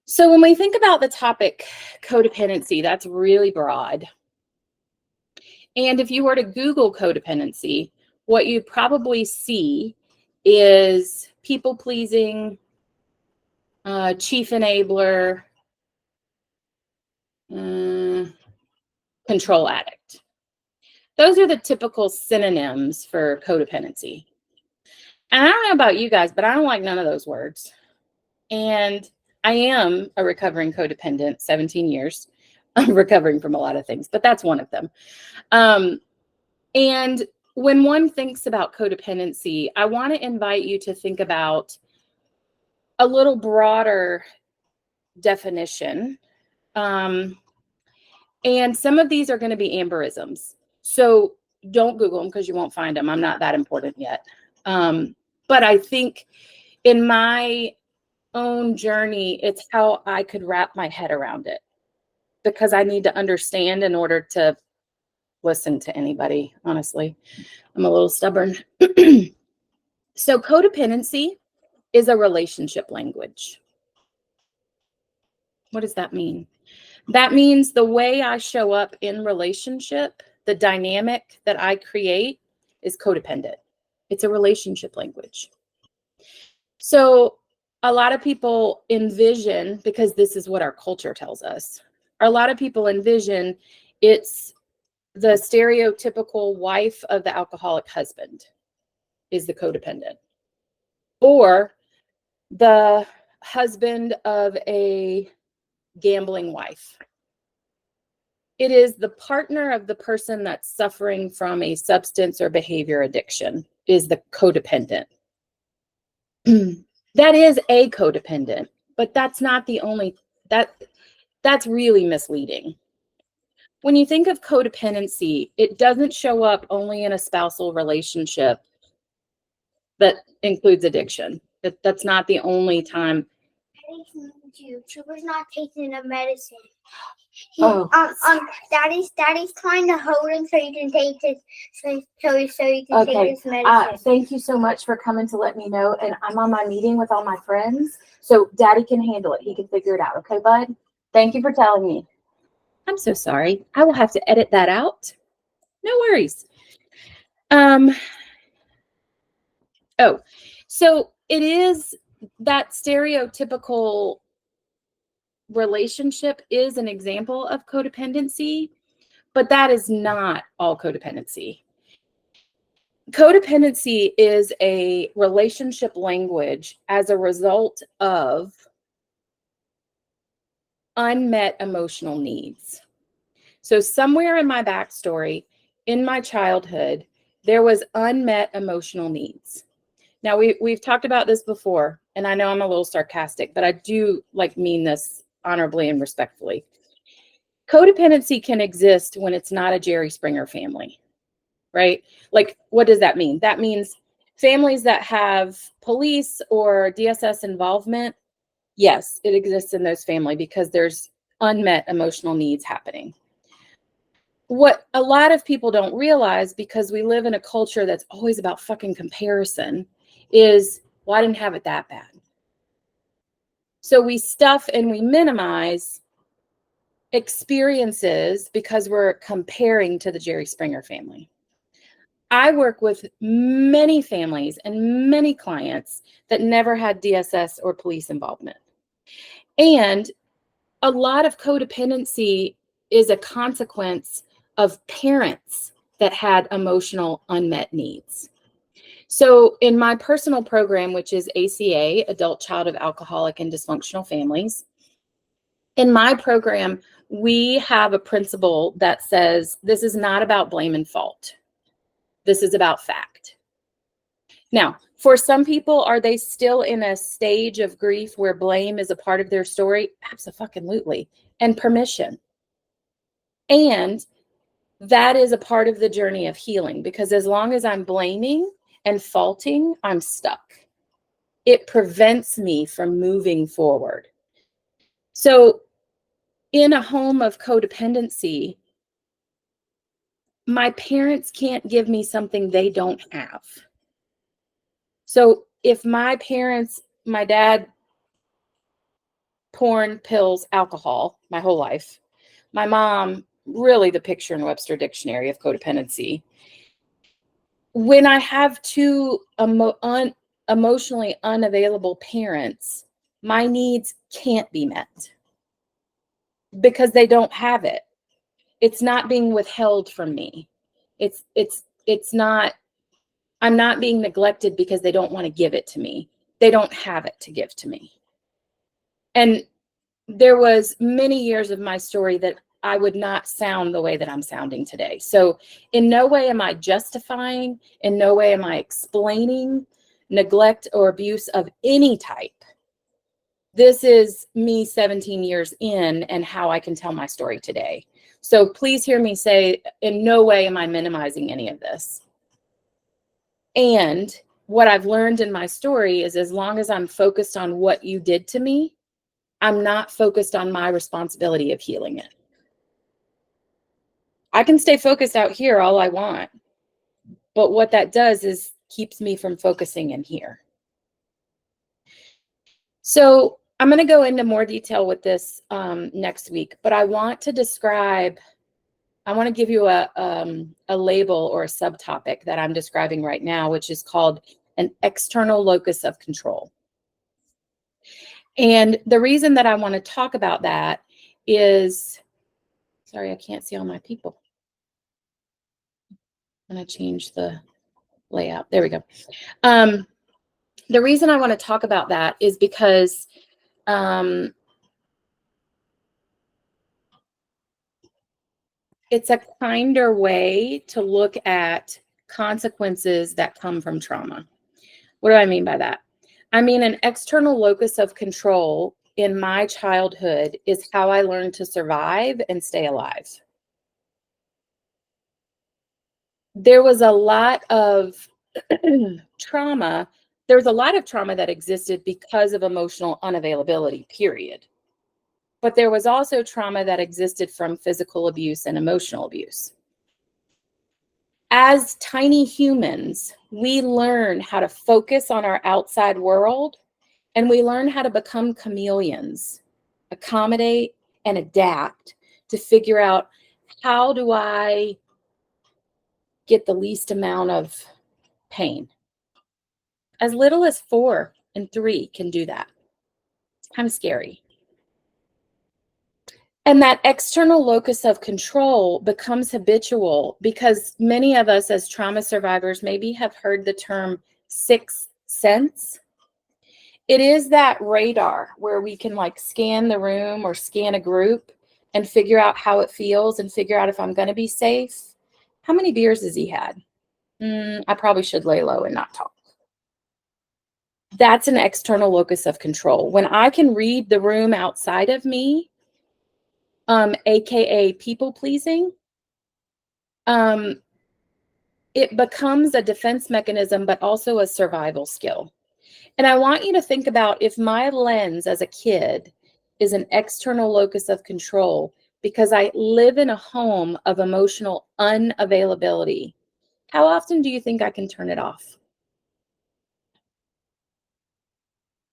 So when we think about the topic codependency, that's really broad. And if you were to Google codependency, what you'd probably see is people pleasing, chief enabler, control addict. Those are the typical synonyms for codependency. And I don't know about you guys, but I don't like none of those words. And I am a recovering codependent, 17 years. I'm recovering from a lot of things, but that's one of them. And when one thinks about codependency, I want to invite you to think about a little broader definition. And some of these are going to be amberisms. So don't Google them because you won't find them. I'm not that important yet. But I think in my own journey, it's how I could wrap my head around it, because I need to understand in order to listen to anybody. Honestly, I'm a little stubborn. So codependency is a relationship language. What does that mean? That means the way I show up in relationship, the dynamic that I create is codependent. It's a relationship language. So a lot of people envision, because this is what our culture tells us, a lot of people envision it's the stereotypical wife of the alcoholic husband is the codependent, or the husband of a gambling wife. It is the partner of the person that's suffering from a substance or behavior addiction is the codependent. That is a codependent, but that's not the only, that's really misleading. When you think of codependency, it doesn't show up only in a spousal relationship that includes addiction. That's not the only time. Sugar's not taking the medicine. Daddy's trying to hold him so you can take this, so you can take this medicine. Thank you so much for coming to let me know. And I'm on my meeting with all my friends, so Daddy can handle it. He can figure it out. Okay, bud? Thank you for telling me. I'm so sorry. I will have to edit that out. No worries. So it is that stereotypical relationship is an example of codependency, but that is not all codependency. Codependency is a relationship language as a result of unmet emotional needs. So somewhere in my backstory, in my childhood, there was unmet emotional needs. Now, we've talked about this before, and I know I'm a little sarcastic, but I do mean this honorably and respectfully. Codependency can exist when it's not a Jerry Springer family, right? Like, what does that mean? That means families that have police or DSS involvement, yes, it exists in those families because there's unmet emotional needs happening. What a lot of people don't realize, because we live in a culture that's always about fucking comparison, is, well, I didn't have it that bad. So we stuff and we minimize experiences because we're comparing to the Jerry Springer family. I work with many families and many clients that never had DSS or police involvement. And a lot of codependency is a consequence of parents that had emotional unmet needs. So in my personal program, which is ACA, Adult Child of Alcoholic and Dysfunctional Families, in my program, we have a principle that says this is not about blame and fault. This is about fact. Now, for some people, are they still in a stage of grief where blame is a part of their story? Absolutely. And permission. And that is a part of the journey of healing, because as long as I'm blaming and faulting, I'm stuck. It prevents me from moving forward. So in a home of codependency, my parents can't give me something they don't have. So if my dad porn, pills, alcohol my whole life. My mom, really the picture in Webster Dictionary of codependency. When I have two emotionally unavailable parents, my needs can't be met because they don't have it. It's not being withheld from me. It's not, I'm not being neglected because they don't want to give it to me. They don't have it to give to me. And there was many years of my story that I would not sound the way that I'm sounding today. So in no way am I justifying, in no way am I explaining neglect or abuse of any type. This is me 17 years in and how I can tell my story today. So please hear me say, in no way am I minimizing any of this. And what I've learned in my story is as long as I'm focused on what you did to me, I'm not focused on my responsibility of healing it. I can stay focused out here all I want, but what that does is keeps me from focusing in here. So I'm going to go into more detail with this next week, but I want to give you a label or a subtopic that I'm describing right now, which is called an external locus of control. And the reason that I want to talk about that is, sorry, I can't see all my people. I'm going to change the layout. There we go. The reason I want to talk about that is because it's a kinder way to look at consequences that come from trauma. What do I mean by that? I mean, an external locus of control in my childhood is how I learned to survive and stay alive. There was a lot of trauma. There was a lot of trauma that existed because of emotional unavailability, period. But there was also trauma that existed from physical abuse and emotional abuse. As tiny humans, we learn how to focus on our outside world, and we learn how to become chameleons, accommodate and adapt to figure out, how do I get the least amount of pain? As little as 4 and 3 can do that. It's kind of scary. And that external locus of control becomes habitual because many of us as trauma survivors maybe have heard the term sixth sense. It is that radar where we can like scan the room or scan a group and figure out how it feels and figure out if I'm going to be safe. How many beers has he had? I probably should lay low and not talk. That's an external locus of control. When I can read the room outside of me, AKA people pleasing, it becomes a defense mechanism, but also a survival skill. And I want you to think about, if my lens as a kid is an external locus of control because I live in a home of emotional unavailability, how often do you think I can turn it off?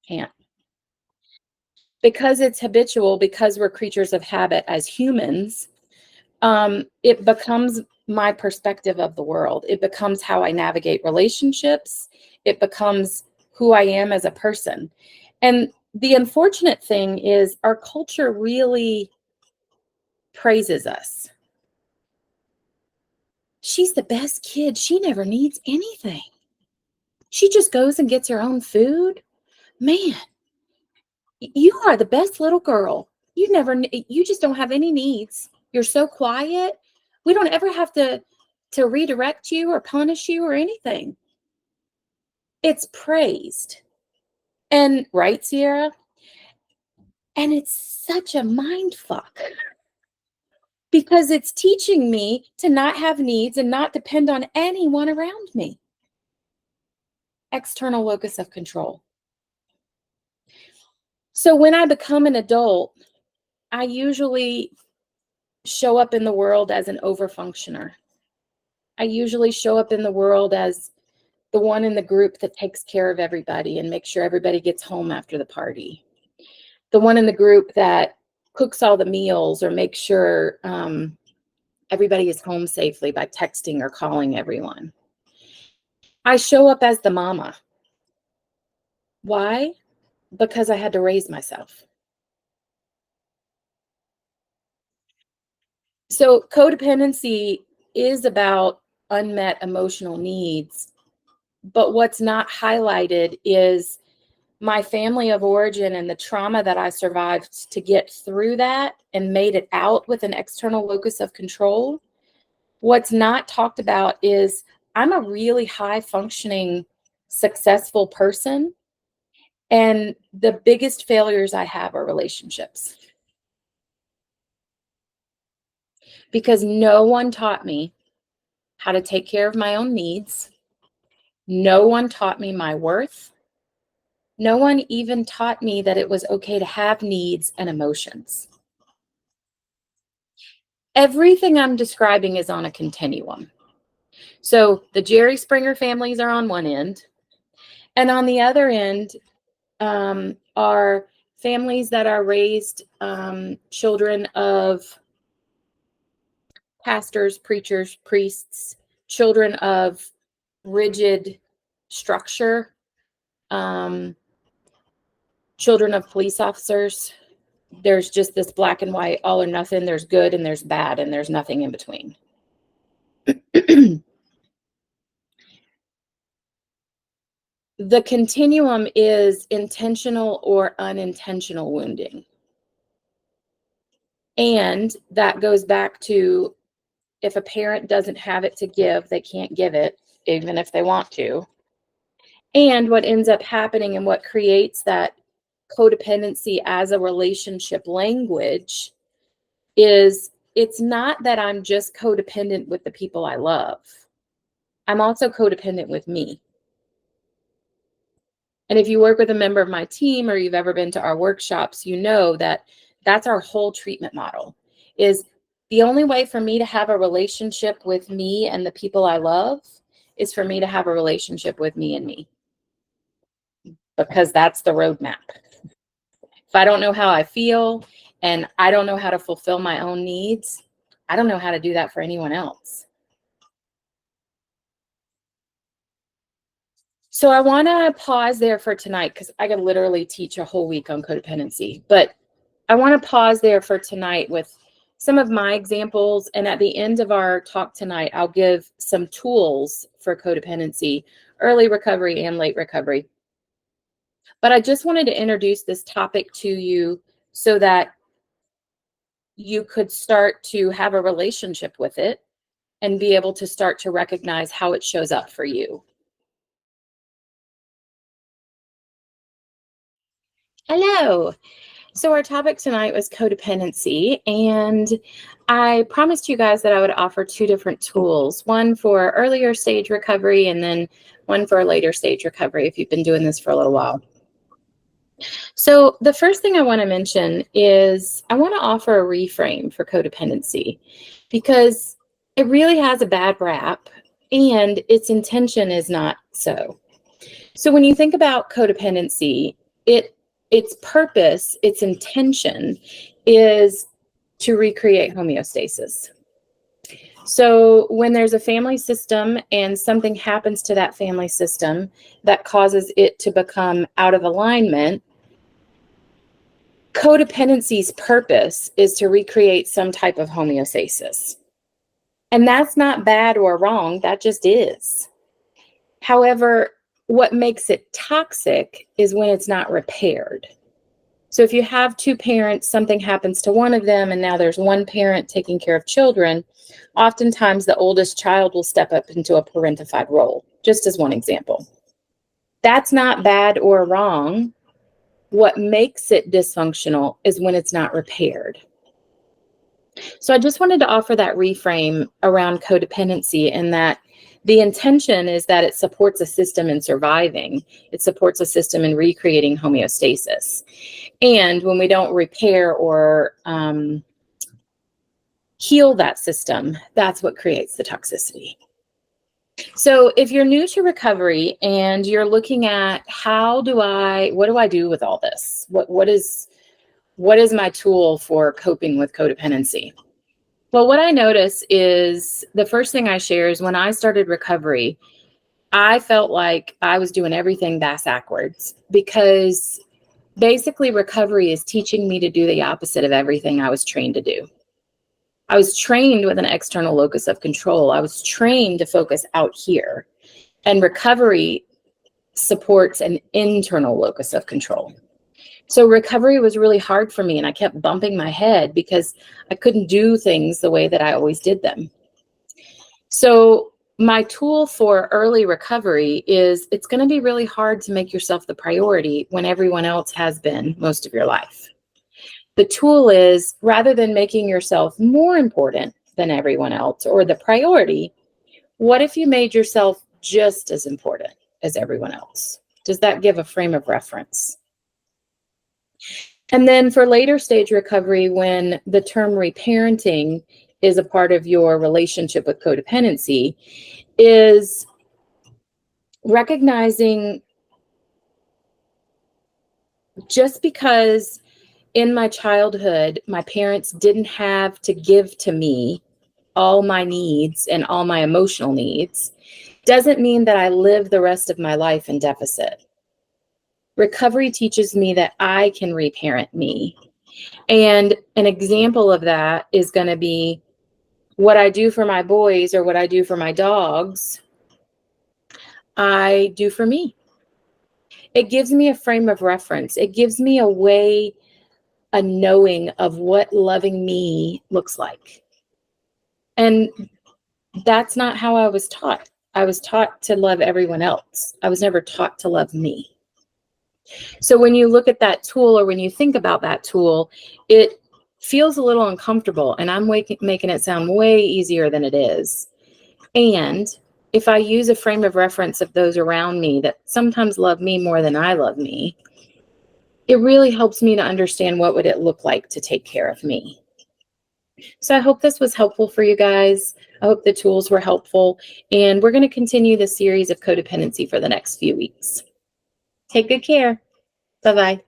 Can't. Because it's habitual, because we're creatures of habit as humans, it becomes my perspective of the world. It becomes how I navigate relationships. It becomes who I am as a person. And the unfortunate thing is our culture really praises us. She's the best kid. She never needs anything. She just goes and gets her own food. Man, you are the best little girl. You just don't have any needs. You're so quiet. We don't ever have to redirect you or punish you or anything. It's praised. And right, Sierra? And it's such a mind fuck because it's teaching me to not have needs and not depend on anyone around me. External locus of control. So when I become an adult, I usually show up in the world as an overfunctioner. I usually show up in the world as the one in the group that takes care of everybody and makes sure everybody gets home after the party. the one in the group that cooks all the meals or makes sure everybody is home safely by texting or calling everyone. I show up as the mama. Why? Because I had to raise myself. So codependency is about unmet emotional needs, but what's not highlighted is my family of origin and the trauma that I survived to get through that and made it out with an external locus of control. What's not talked about is I'm a really high functioning, successful person. And the biggest failures I have are relationships. Because no one taught me how to take care of my own needs. No one taught me my worth. No one even taught me that it was okay to have needs and emotions. Everything I'm describing is on a continuum. So the Jerry Springer families are on one end, and on the other end are families that are raised children of pastors, preachers, priests, children of rigid structure, children of police officers. There's just this black and white, all or nothing. There's good and there's bad, and there's nothing in between. The continuum is intentional or unintentional wounding. And that goes back to if a parent doesn't have it to give, they can't give it, even if they want to. And what ends up happening and what creates that codependency as a relationship language is it's not that I'm just codependent with the people I love. I'm also codependent with me. And if you work with a member of my team or you've ever been to our workshops, you know that that's our whole treatment model. Is the only way for me to have a relationship with me and the people I love is for me to have a relationship with me and me. Because that's the roadmap. If I don't know how I feel and I don't know how to fulfill my own needs, I don't know how to do that for anyone else. So I want to pause there for tonight because I could literally teach a whole week on codependency. But I want to pause there for tonight with some of my examples. And at the end of our talk tonight, I'll give some tools for codependency, early recovery and late recovery. But I just wanted to introduce this topic to you so that you could start to have a relationship with it and be able to start to recognize how it shows up for you. Hello. So our topic tonight was codependency, and I promised you guys that I would offer two different tools, one for earlier stage recovery and then one for later stage recovery if you've been doing this for a little while. So the first thing I want to mention is I want to offer a reframe for codependency because it really has a bad rap and its intention is not so. So when you think about codependency, its purpose, its intention is to recreate homeostasis. So when there's a family system and something happens to that family system that causes it to become out of alignment, codependency's purpose is to recreate some type of homeostasis. And that's not bad or wrong, that just is. However, what makes it toxic is when it's not repaired. So if you have two parents, something happens to one of them, and now there's one parent taking care of children, oftentimes the oldest child will step up into a parentified role, just as one example. That's not bad or wrong. What makes it dysfunctional is when it's not repaired. So I just wanted to offer that reframe around codependency, and that the intention is that it supports a system in surviving. It supports a system in recreating homeostasis. And when we don't repair or heal that system, that's what creates the toxicity. So if you're new to recovery and you're looking at what do I do with all this? What is what is my tool for coping with codependency? Well, what I notice is the first thing I share is when I started recovery, I felt like I was doing everything backwards, because basically recovery is teaching me to do the opposite of everything I was trained to do. I was trained with an external locus of control. I was trained to focus out here, and recovery supports an internal locus of control. So recovery was really hard for me, and I kept bumping my head because I couldn't do things the way that I always did them. So my tool for early recovery is it's going to be really hard to make yourself the priority when everyone else has been most of your life. The tool is, rather than making yourself more important than everyone else or the priority, what if you made yourself just as important as everyone else? Does that give a frame of reference? And then for later stage recovery, when the term reparenting is a part of your relationship with codependency, is recognizing just because in my childhood, my parents didn't have to give to me all my needs and all my emotional needs, doesn't mean that I live the rest of my life in deficit. Recovery teaches me that I can reparent me. And an example of that is going to be what I do for my boys or what I do for my dogs, I do for me. It gives me a frame of reference. It gives me a way, a knowing of what loving me looks like. And that's not how I was taught. I was taught to love everyone else. I was never taught to love me. So when you look at that tool, or when you think about that tool, it feels a little uncomfortable, and I'm making it sound way easier than it is. And if I use a frame of reference of those around me that sometimes love me more than I love me, it really helps me to understand what would it look like to take care of me. So I hope this was helpful for you guys. I hope the tools were helpful. And we're going to continue the series of codependency for the next few weeks. Take good care. Bye-bye.